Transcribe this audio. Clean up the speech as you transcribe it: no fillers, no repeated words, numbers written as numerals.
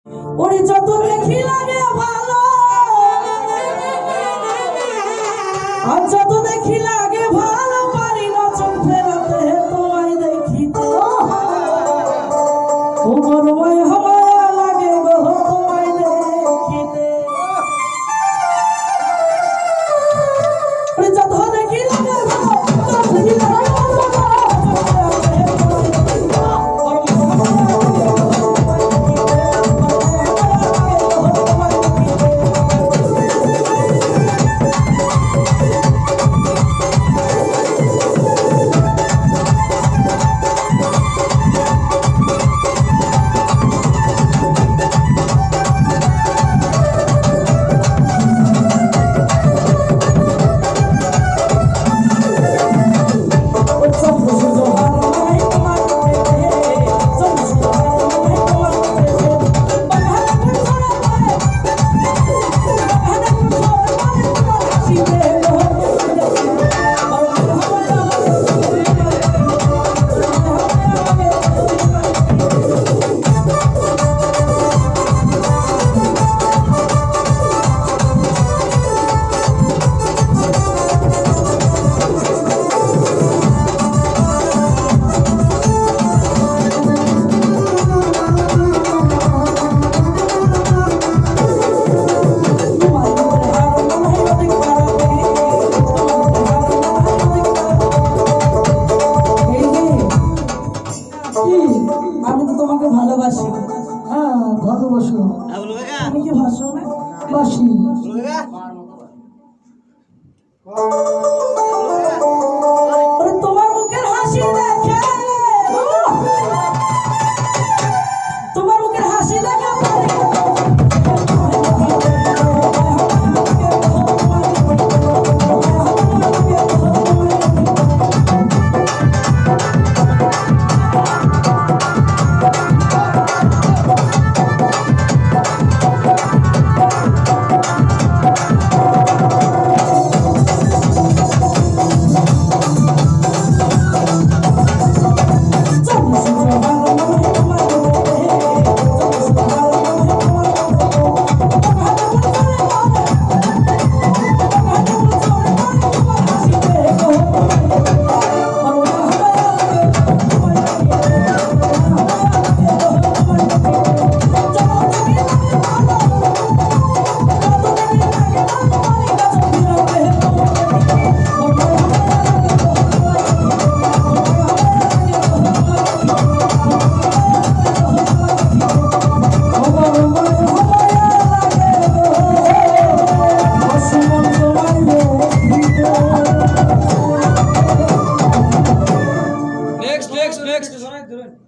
ওরে যত দেখি লাগে ভালো, আর যত দেখি লাগে ভালো, পারি না চোখ ফেরাতে তোমায় দেখিতে। ও গরমায় হাওয়া লাগে গো তোমায় দেখিতে। ওরে যত দেখি লাগে ভালো, যত দেখি লাগে আমি তো তোমাকে ভালোবাসি। হ্যাঁ ভালোবাসো। তুমি কি ভাসো না? বাসি। তোমার মুখের হাসি দেখে, তোমার মুখের হাসি দেখে next